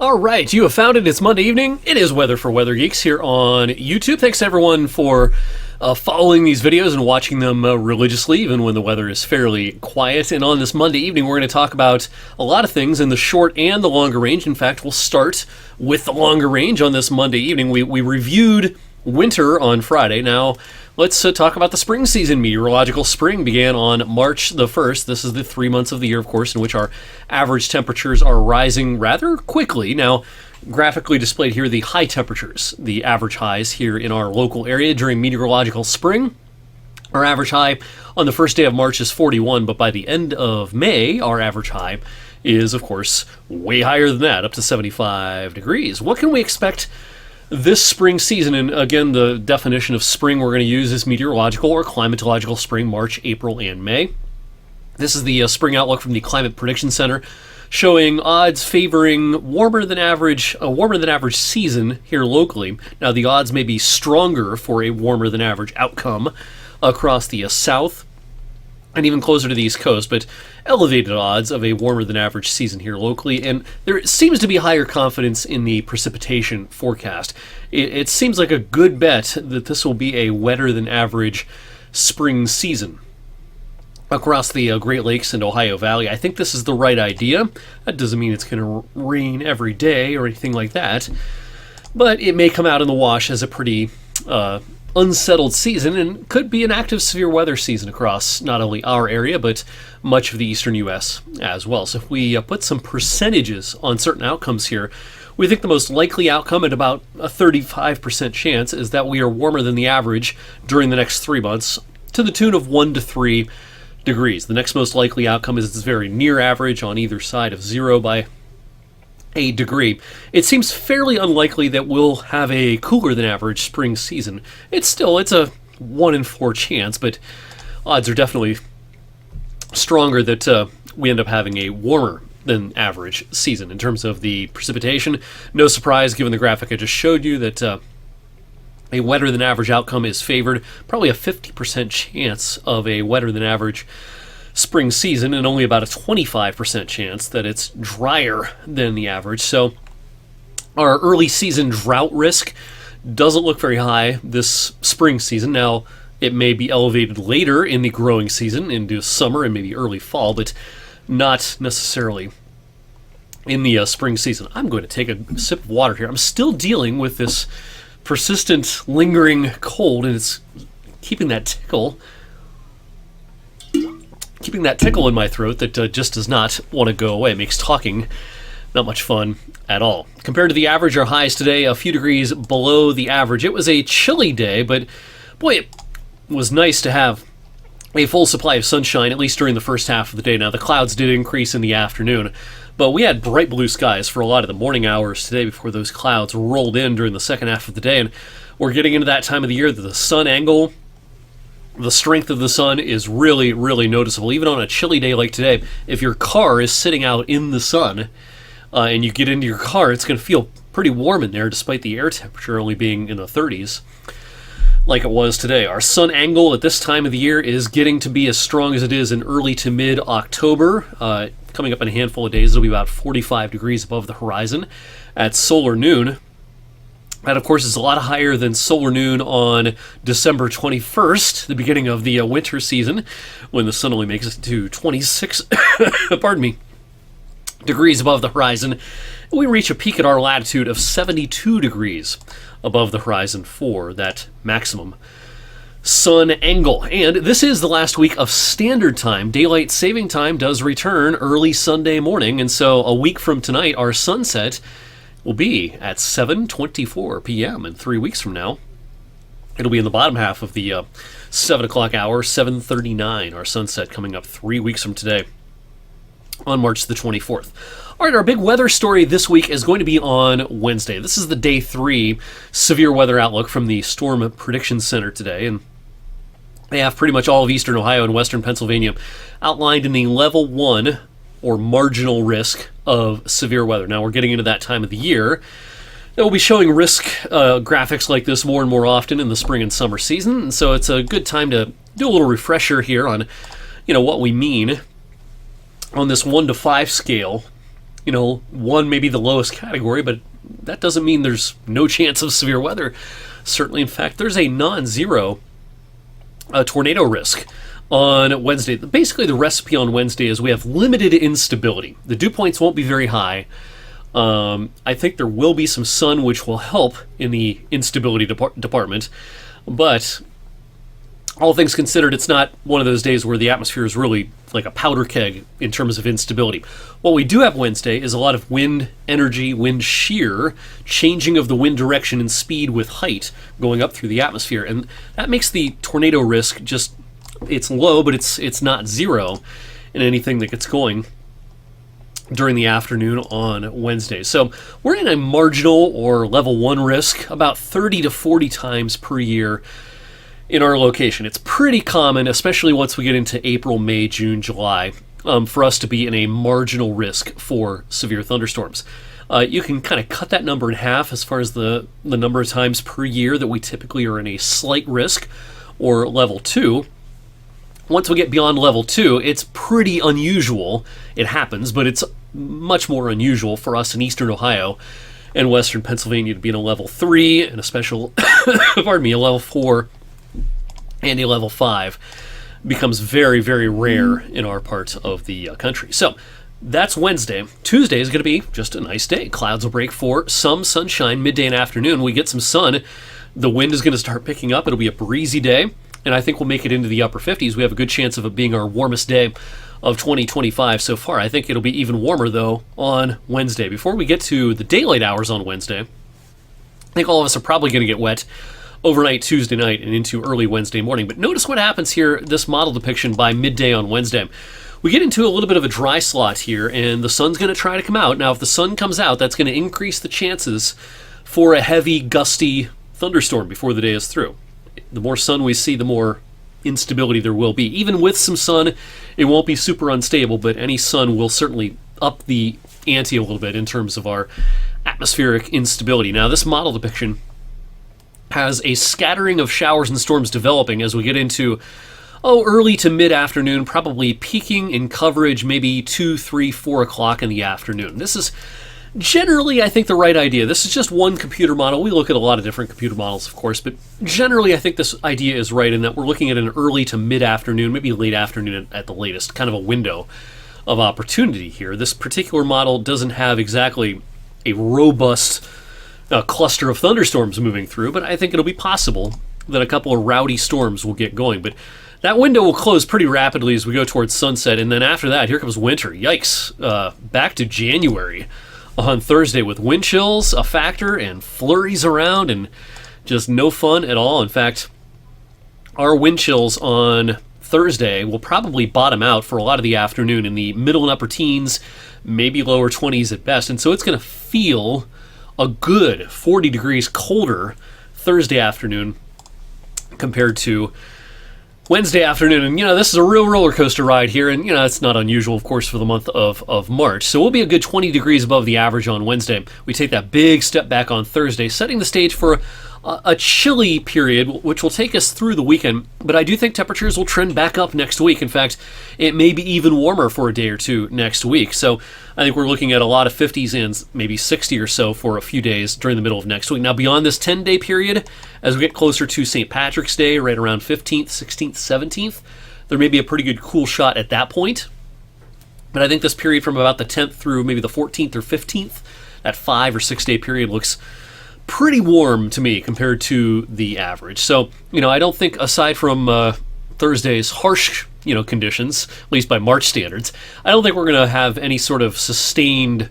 All right, you have found it. It's Monday evening. It is Weather for Weather Geeks here on YouTube. Thanks everyone for following these videos and watching them religiously, even when the weather is fairly quiet. And on this Monday evening, we're going to talk about a lot of things in the short and the longer range. In fact, we'll start with the longer range on this Monday evening. We reviewed winter on Friday. Now, let's talk about the spring season. Meteorological spring began on March the 1st. This is the 3 months of the year, of course, in which our average temperatures are rising rather quickly. Now, graphically displayed here, the high temperatures, the average highs here in our local area during meteorological spring. Our average high on the first day of March is 41, but by the end of May, our average high is, of course, way higher than that, up to 75 degrees. What can we expect this spring season? And again, the definition of spring we're going to use is meteorological or climatological spring, March, April, and May. This is the spring outlook from the Climate Prediction Center, showing odds favoring warmer than average season here locally. Now, the odds may be stronger for a warmer than average outcome across the south and even closer to the East Coast, but elevated odds of a warmer than average season here locally, and there seems to be higher confidence in the precipitation forecast. It seems like a good bet that this will be a wetter than average spring season across the Great Lakes and Ohio Valley. I think this is the right idea. That doesn't mean it's going to rain every day or anything like that, but it may come out in the wash as a pretty unsettled season, and could be an active severe weather season across not only our area but much of the eastern U.S. as well. So if we put some percentages on certain outcomes here, we think the most likely outcome, at about a 35% chance, is that we are warmer than the average during the next 3 months to the tune of 1 to 3 degrees. The next most likely outcome is it's very near average on either side of zero by a degree. It seems fairly unlikely that we'll have a cooler than average spring season. It's a 1 in 4 chance, but odds are definitely stronger that we end up having a warmer than average season. In terms of the precipitation, no surprise given the graphic I just showed you that a wetter than average outcome is favored. Probably a 50% chance of a wetter than average spring season, and only about a 25% chance that it's drier than the average. So our early season drought risk doesn't look very high this spring season. Now, it may be elevated later in the growing season into summer and maybe early fall, but not necessarily in the spring season. I'm going to take a sip of water here. I'm still dealing with this persistent lingering cold, and it's keeping that tickle in my throat that just does not want to go away. It makes talking not much fun at all. Compared to the average, our highs today a few degrees below the average. It was a chilly day, but boy, it was nice to have a full supply of sunshine, at least during the first half of the day. Now, the clouds did increase in the afternoon, but we had bright blue skies for a lot of the morning hours today before those clouds rolled in during the second half of the day. And we're getting into that time of the year that the sun angle, the strength of the sun is really, really noticeable. Even on a chilly day like today, if your car is sitting out in the sun and you get into your car, it's going to feel pretty warm in there despite the air temperature only being in the 30s like it was today. Our sun angle at this time of the year is getting to be as strong as it is in early to mid-October. Coming up in a handful of days, it'll be about 45 degrees above the horizon at solar noon. That, of course, is a lot higher than solar noon on December 21st, the beginning of the winter season, when the sun only makes it to 26 degrees above the horizon. We reach a peak at our latitude of 72 degrees above the horizon for that maximum sun angle. And this is the last week of standard time. Daylight saving time does return early Sunday morning, and so a week from tonight, our sunset will be at 7:24 p.m. And 3 weeks from now, it'll be in the bottom half of the 7 o'clock hour, 7:39, our sunset coming up 3 weeks from today on March the 24th. All right, our big weather story this week is going to be on Wednesday. This is the Day 3 severe weather outlook from the Storm Prediction Center today, and they have pretty much all of eastern Ohio and western Pennsylvania outlined in the Level 1 or marginal risk of severe weather. Now, we're getting into that time of the year. We'll be showing risk graphics like this more and more often in the spring and summer season, and so it's a good time to do a little refresher here on what we mean on this 1 to 5 scale 1 may be the lowest category, but that doesn't mean there's no chance of severe weather. Certainly, in fact, there's a non-zero tornado risk on Wednesday. Basically, the recipe on Wednesday is we have limited instability. The dew points won't be very high. I think there will be some sun, which will help in the instability department. But all things considered, it's not one of those days where the atmosphere is really like a powder keg in terms of instability. What we do have Wednesday is a lot of wind energy, wind shear, changing of the wind direction and speed with height going up through the atmosphere. And that makes the tornado risk it's low, but it's not zero in anything that gets going during the afternoon on Wednesday. So we're in a marginal or level 1 risk about 30 to 40 times per year in our location. It's pretty common, especially once we get into April, May, June, July, for us to be in a marginal risk for severe thunderstorms. You can kind of cut that number in half as far as the number of times per year that we typically are in a slight risk or level 2. Once we get beyond level 2, it's pretty unusual. It happens, but it's much more unusual for us in eastern Ohio and western Pennsylvania to be in a level 3 and a level 4 and a level 5 becomes very, very rare in our part of the country. So that's Wednesday. Tuesday is going to be just a nice day. Clouds will break for some sunshine midday and afternoon. We get some sun. The wind is going to start picking up. It'll be a breezy day, and I think we'll make it into the upper 50s. We have a good chance of it being our warmest day of 2025 so far. I think it'll be even warmer, though, on Wednesday. Before we get to the daylight hours on Wednesday, I think all of us are probably going to get wet overnight Tuesday night and into early Wednesday morning. But notice what happens here, this model depiction by midday on Wednesday. We get into a little bit of a dry slot here, and the sun's going to try to come out. Now, if the sun comes out, that's going to increase the chances for a heavy, gusty thunderstorm before the day is through. The more sun we see, the more instability there will be. Even with some sun, it won't be super unstable, but any sun will certainly up the ante a little bit in terms of our atmospheric instability. Now, this model depiction has a scattering of showers and storms developing as we get into early to mid-afternoon, probably peaking in coverage maybe 2, 3, 4 o'clock in the afternoon. This is generally, I think, the right idea. This is just one computer model. We look at a lot of different computer models, of course, but generally I think this idea is right in that we're looking at an early to mid-afternoon, maybe late afternoon at the latest, kind of a window of opportunity here. This particular model doesn't have exactly a robust cluster of thunderstorms moving through, but I think it'll be possible that a couple of rowdy storms will get going. But that window will close pretty rapidly as we go towards sunset, and then after that, here comes winter. Yikes. Back to January on Thursday with wind chills a factor and flurries around and just no fun at all. In fact, our wind chills on Thursday will probably bottom out for a lot of the afternoon in the middle and upper teens, maybe lower 20s at best, and so it's going to feel a good 40 degrees colder Thursday afternoon compared to Wednesday afternoon. And, this is a real roller coaster ride here. And, it's not unusual, of course, for the month of March. So we'll be a good 20 degrees above the average on Wednesday. We take that big step back on Thursday, setting the stage for a chilly period, which will take us through the weekend. But I do think temperatures will trend back up next week. In fact, it may be even warmer for a day or two next week. So I think we're looking at a lot of 50s and maybe 60 or so for a few days during the middle of next week. Now, beyond this 10-day period, as we get closer to St. Patrick's Day, right around 15th, 16th, 17th, there may be a pretty good cool shot at that point. But I think this period from about the 10th through maybe the 14th or 15th, that 5 or 6 day period looks pretty warm to me compared to the average. So, I don't think, aside from Thursday's harsh, conditions, at least by March standards, I don't think we're going to have any sort of sustained,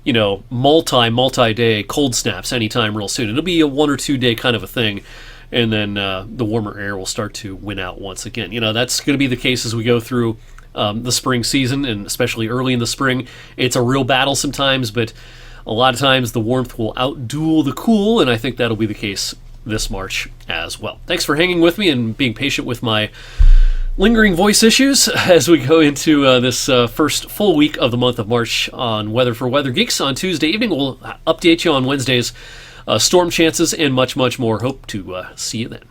multi-day cold snaps anytime real soon. It'll be a 1 or 2 day kind of a thing, and then the warmer air will start to win out once again. That's going to be the case as we go through the spring season, and especially early in the spring. It's a real battle sometimes, but a lot of times the warmth will outduel the cool, and I think that'll be the case this March as well. Thanks for hanging with me and being patient with my lingering voice issues as we go into this first full week of the month of March on Weather for Weather Geeks. On Tuesday evening, we'll update you on Wednesday's storm chances and much, much more. Hope to see you then.